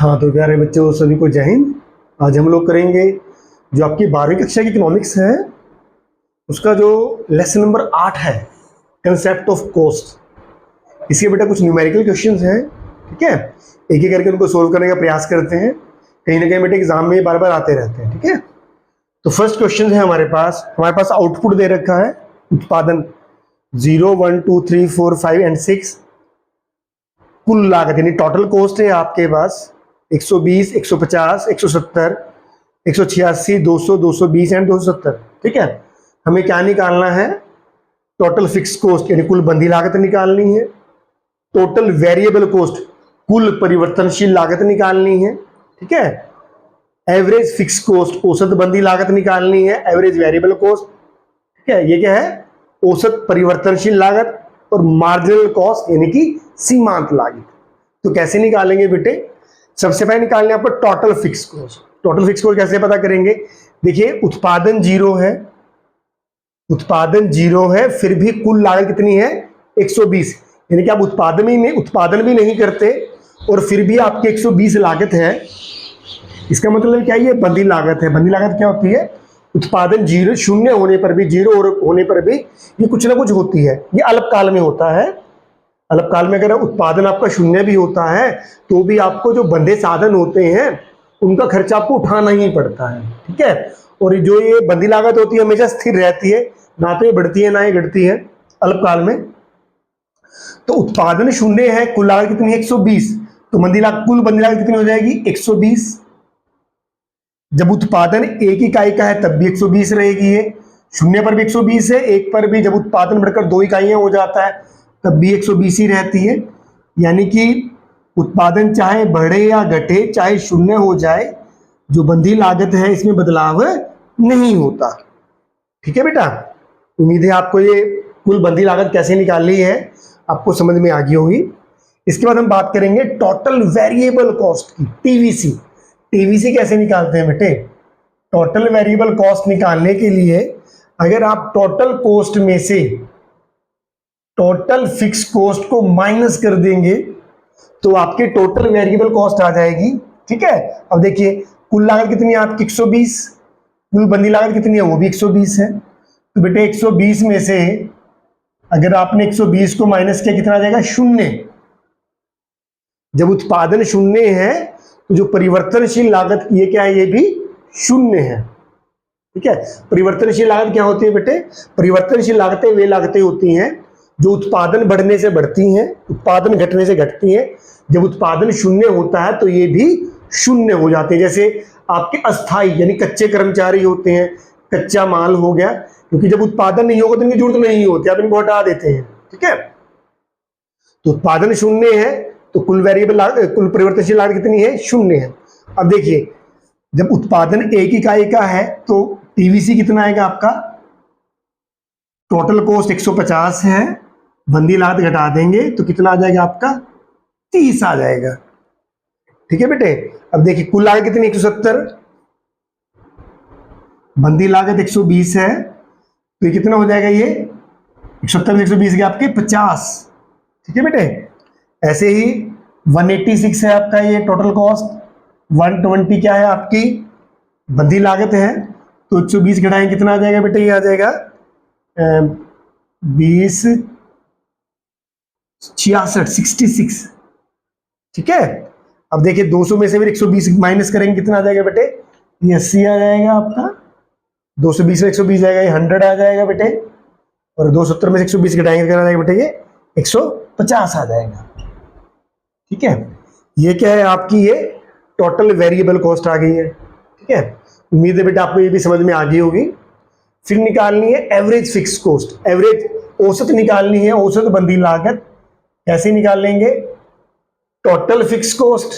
हाँ तो प्यारे बच्चों, सभी को जय हिंद। आज हम लोग करेंगे जो आपकी 12वीं कक्षा की इकोनॉमिक्स है उसका जो लेसन नंबर 8 है, कंसेप्ट ऑफ कॉस्ट। इसके बेटा कुछ न्यूमेरिकल क्वेश्चंस हैं, ठीक है। एक एक करके उनको सोल्व करने का प्रयास करते हैं। कहीं ना कहीं बेटे एग्जाम में बार बार आते रहते हैं, ठीक है। तो फर्स्ट क्वेश्चन है हमारे पास आउटपुट दे रखा है, उत्पादन 0, 1, 2, 3, 4, 5 एंड 6। कुल लागत यानी टोटल कॉस्ट है आपके पास 120, 150, 170, 186, 200, 220 एंड 270, ठीक है। हमें क्या निकालना है? टोटल फिक्स कॉस्ट यानी कुल बंधी लागत निकालनी है। टोटल वेरिएबल कॉस्ट कुल परिवर्तनशील लागत निकालनी है, ठीक है। एवरेज फिक्स कॉस्ट औसत बंधी लागत निकालनी है, एवरेज वेरिएबल कॉस्ट, ठीक है। ये क्या है? औसत परिवर्तनशील लागत। और मार्जिनल कॉस्ट यानी कि सीमांत लागत। तो कैसे निकालेंगे बेटे? सबसे पहले निकालने आपको total fix cost. Total fix cost कैसे पता करेंगे? देखिए उत्पादन 0 है, फिर भी कुल लागत कितनी है? 120। यानी कि आप उत्पादन भी नहीं करते और फिर भी आपकी 120 लागत है। इसका मतलब क्या है? ये बंधी लागत है। बंधी लागत क्या होती है? उत्पादन 0 होने पर भी, 0 होने पर भी ये कुछ ना कुछ होती है। ये अल्पकाल में होता है। अल्पकाल में अगर उत्पादन आपका 0 भी होता है तो भी आपको जो बंधे साधन होते हैं उनका खर्चा आपको उठाना ही पड़ता है, ठीक है। और जो ये बंधी लागत होती है हमेशा स्थिर रहती है, ना तो ये बढ़ती है ना ये घटती है अल्पकाल में। तो उत्पादन 0 है, कुल लागत कितनी है? 120। तो कुल बंधी लागत कितनी हो जाएगी? 120। जब उत्पादन 1 इकाई का है तब भी 120 रहेगी। ये 0 पर भी 120 है, 1 पर भी। जब उत्पादन बढ़कर 2 इकाइयां हो जाता है तब भी 120 ही रहती है। यानी कि उत्पादन चाहे बढ़े या घटे, चाहे 0 हो जाए, जो बंधी लागत है इसमें बदलाव नहीं होता, ठीक है बेटा। उम्मीद है आपको ये कुल बंधी लागत कैसे निकालनी है आपको समझ में आ गई होगी। इसके बाद हम बात करेंगे टोटल वेरिएबल कॉस्ट की, टीवीसी। टीवीसी कैसे निकालते हैं बेटे? टोटल वेरिएबल कॉस्ट निकालने के लिए अगर आप टोटल कॉस्ट में से टोटल फिक्स कॉस्ट को माइनस कर देंगे तो आपके टोटल वेरिएबल कॉस्ट आ जाएगी, ठीक है। अब देखिए कुल लागत कितनी है आपकी? 120। कुल बंधी लागत कितनी है? वो भी 120 है। तो बेटे 120 में से अगर आपने 120 को माइनस किया कितना आ जाएगा? 0। जब उत्पादन 0 है तो जो परिवर्तनशील लागत ये क्या है? ये भी 0 है, ठीक है। परिवर्तनशील लागत क्या होती है बेटे? परिवर्तनशील लागतें वे लागतें होती हैं जो उत्पादन बढ़ने से बढ़ती हैं, उत्पादन घटने से घटती हैं। जब उत्पादन 0 होता है तो ये भी 0 हो जाते हैं। जैसे आपके अस्थाई यानी कच्चे कर्मचारी होते हैं, कच्चा माल हो गया, क्योंकि जब उत्पादन नहीं होगा तो इनकी जरूरत नहीं होती, आप इनको हटा देते हैं, ठीक है। तो उत्पादन 0 है तो कुल परिवर्तनशील लागत कितनी है? 0 है। अब देखिए जब उत्पादन 1 इकाई का है तो टीवीसी कितना आएगा आपका? टोटल कॉस्ट 150 है, बंधी लागत घटा देंगे तो कितना आ जाएगा आपका? 30 आ जाएगा, ठीक है बेटे। अब देखिए कुल लागत कितनी? 170, बंधी लागत 120 है, तो ये कितना हो जाएगा? ये 170 में 120 के आपके 50, ठीक है बेटे। ऐसे ही 186 है आपका ये टोटल कॉस्ट। 120 क्या है आपकी? बंधी लागत है, तो 120 घटाएं कितना आ जाएगा बेटे? ये आ जाएगा 20, 66, ठीक है। अब देखिए 200 में से फिर 120 माइनस करेंगे कितना आ जाएगा बेटे? ये 80 आ जाएगा आपका। 220 में 120 जाएगा, ये 100 आ जाएगा बेटे। और 270 में से 120 घटाएंगे कितना आ जाएगा बेटे? ये 150 आ जाएगा, ठीक है। ये क्या है आपकी? ये टोटल वेरिएबल कॉस्ट आ गई है, ठीक है। उम्मीद है बेटा आपको ये भी समझ में आ गई होगी। फिर निकालनी है एवरेज फिक्स कॉस्ट, एवरेज औसत निकालनी है, औसत बंधी लागत। कैसे निकाल लेंगे? Total fix cost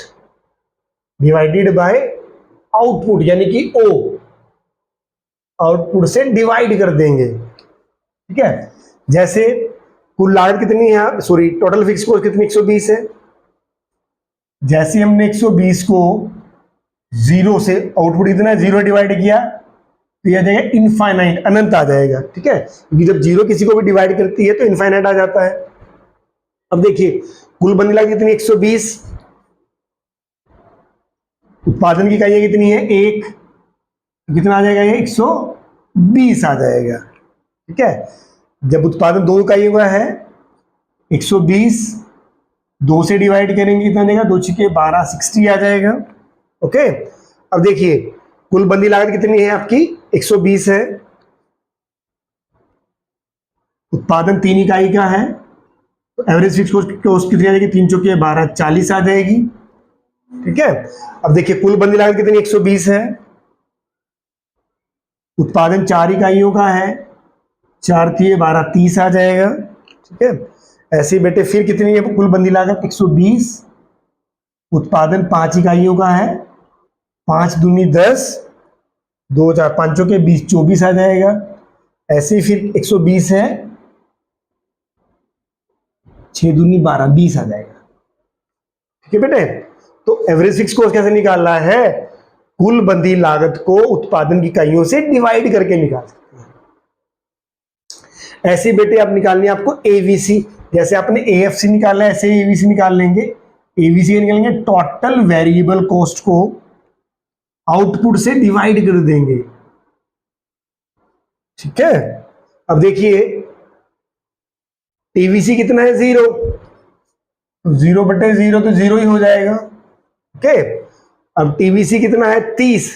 divided by output यानी कि ओ, आउटपुट से डिवाइड कर देंगे, ठीक है। जैसे कुल लागत कितनी है, सॉरी टोटल फिक्स कॉस्ट कितनी? 120 है। जैसे हमने 120 को 0 से आउटपुट इतना 0 डिवाइड किया तो यह आ जाएगा इनफाइनाइट, अनंत आ जाएगा, ठीक है। क्योंकि जब 0 किसी को भी डिवाइड करती है तो इनफाइनाइट आ जाता है। अब देखिए कुल बंधी लागत कितनी? 120 उत्पादन की इकाइयाँ कितनी है? 1, तो कितना आ जाएगा ये? 120 आ जाएगा। ठीक है, जब उत्पादन 2 इकाइयों का है 120, 2 से डिवाइड करेंगे कितना देगा? 2 छिके 12, 60 आ जाएगा। ओके, अब देखिए कुल बंदी लागत कितनी है आपकी? 120 है। उत्पादन 3 इकाई का है, तो एवरेज फिक्स कॉस्ट कितनी आ जाएगी? 3 चौके 12, 40 आ जाएगी। ठीक है, अब देखिए कुल बंदी लागत कितनी? 120 है। उत्पादन 4 इकाइयों का है, 4 3 12, 30 आ जाएगा। ठीक है, ऐसे ही बेटे फिर कितनी है कुल बंदी लागत? 120। उत्पादन 5 इकाइयों का है, 5 दूनी 10, 2 4 5 के 20, 24 आ जाएगा। ऐसे ही फिर 120 है, 6 दूनी 12, 20 आ जाएगा। ठीक है बेटे, तो एवरेज फिक्स कॉस्ट कैसे निकालना है? कुल बंदी लागत को उत्पादन की इकाइयों से डिवाइड करके निकाल सकते हैं। ऐसे बेटे आप निकालनी है आपको एवीसी, जैसे आपने एएफसी निकाला है ऐसे एवीसी निकाल लेंगे। एवीसी निकालेंगे, टोटल वेरिएबल कॉस्ट को आउटपुट से डिवाइड कर देंगे। ठीक है, अब देखिए टीवीसी कितना है? 0, 0/0 तो 0 ही हो जाएगा। ओके, अब टीवीसी कितना है? 30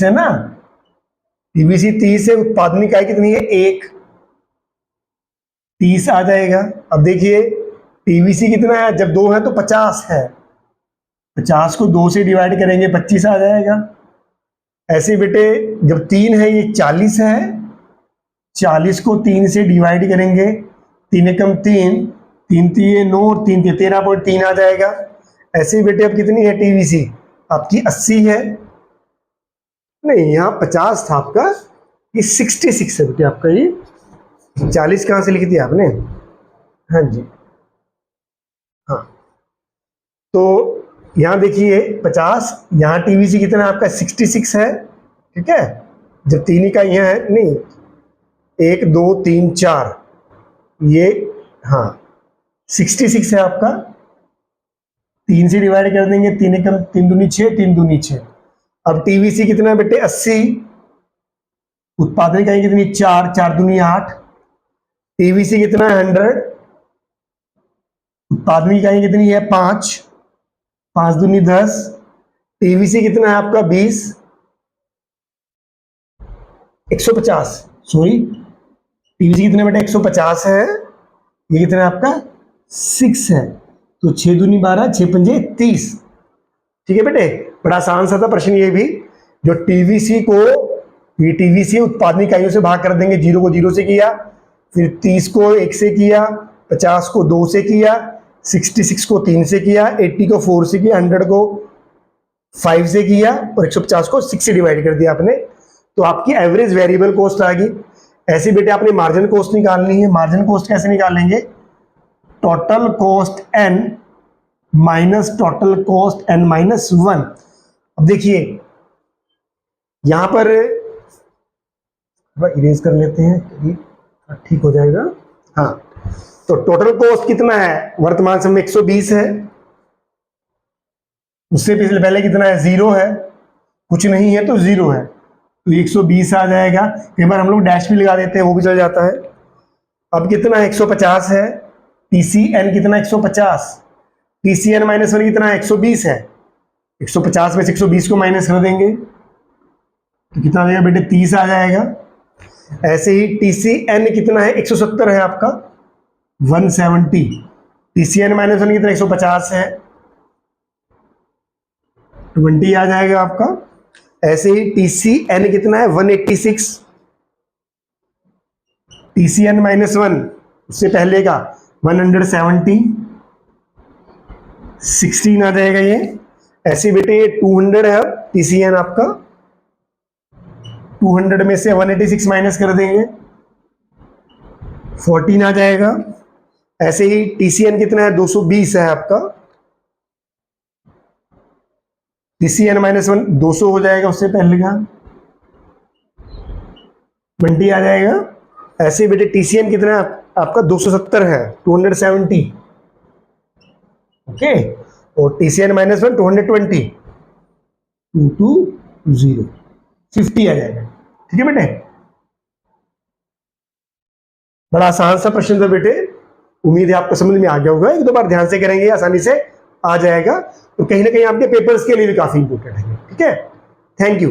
है ना, टीवीसी 30 है। उत्पादन इकाई कितनी है? 1, 30 आ जाएगा। अब देखिए टीवीसी कितना है? जब 2 है तो 50 है, 50 को 2 से डिवाइड करेंगे 25 आ जाएगा। ऐसे बेटे जब 3 है ये 40 है, 40 को 3 से डिवाइड करेंगे, 3 एकम 3, 3 3 9 और 3 13.3 आ जाएगा। ऐसे ही बेटे अब कितनी है टीवीसी? आपकी 80 है। नहीं, यहाँ 50 था आपका, ये 66 है बेटे आपका। ये 40 कहाँ से लिख दिया आपने? हाँ जी, हाँ, तो यहाँ देखिए 50, यहाँ टीवीसी कितना आपका? 66 है। ठीक है, जब 3 इकाइयाँ हैं, नहीं 1 2 3 4, ये हाँ 66 है आपका। 3 से डिवाइड कर देंगे, 3 एकम 3 दूनी 6, 3 दूनी 6। अब टीवीसी कितना है बेटे? 80। उत्पादन इकाई कितनी? 4, 4 दूनी 8। टीवीसी कितना है? 100। उत्पादन इकाई कितनी है? 5, 5 दूनी 10। टीवीसी कितना है आपका? 20, 150, सॉरी टीवीसी कितना बेटा? 150 है। ये कितना है आपका? 6 है, तो 6 दूनी 12, 6 पंजे 30। ठीक है बेटे, बड़ा आसान सा था प्रश्न ये भी। जो टीवीसी को, ये टीवीसी उत्पादन इकाइयों से भाग कर देंगे, 0 को 0 से किया, फिर 30 को 1 से किया, 50 को 2 से किया, 66 को 3 से किया, 80 को 4 से किया, 100 को 5 से किया और 150 को 6 से डिवाइड कर दिया आपने, तो आपकी एवरेज वेरिएबल कॉस्ट आ गई। ऐसे बेटे आपने मार्जिन कॉस्ट निकालनी है। मार्जिन कॉस्ट कैसे निकालेंगे? Total cost n minus total cost n minus 1। अब देखिए यहां पर इरेज कर लेते हैं, ठीक हो जाएगा। हाँ, तो टोटल कॉस्ट कितना है? वर्तमान समय 120 है। उससे पिछले पहले कितना है? 0 है। कुछ नहीं है तो 0 है, तो 120 आ जाएगा। कई बार हम लोग डैश भी लगा देते हैं, वो भी चल जाता है। अब कितना है? 150 है। TCN कितना? 150। TCN माइनस 1 कितना है? 120 है। 150 में से 120 को माइनस कर देंगे तो कितना आ जाएगा बेटे? 30 आ जाएगा। ऐसे ही TCN कितना है? 170 है आपका, 170। TCN माइनस 1 कितना? 150 है, 20 आ जाएगा आपका। ऐसे ही TCN कितना है? 186। TCN माइनस 1 उससे पहले का 170, 16 आ जाएगा ये। ऐसे बेटे ये 200 है। TCN आपका 200 में से 186 माइनस कर देंगे, 14 आ जाएगा। ऐसे ही TCN कितना है? 220 है आपका। TCN माइनस 1 200 हो जाएगा, उससे पहले का 20 आ जाएगा। ऐसे बेटे TCN कितना है आपका? 270 है, 270। ओके, और TCN माइनस 1 220। 2 2 0 50 आ जाएगा। ठीक है बेटे, बड़ा आसान सा प्रश्न था बेटे, उम्मीद है आपको समझ में आ गया होगा। एक दो बार ध्यान से करेंगे आसानी से आ जाएगा, तो कहीं ना कहीं आपके पेपर्स के लिए भी काफी इंपॉर्टेंट है। ठीक है, थैंक यू।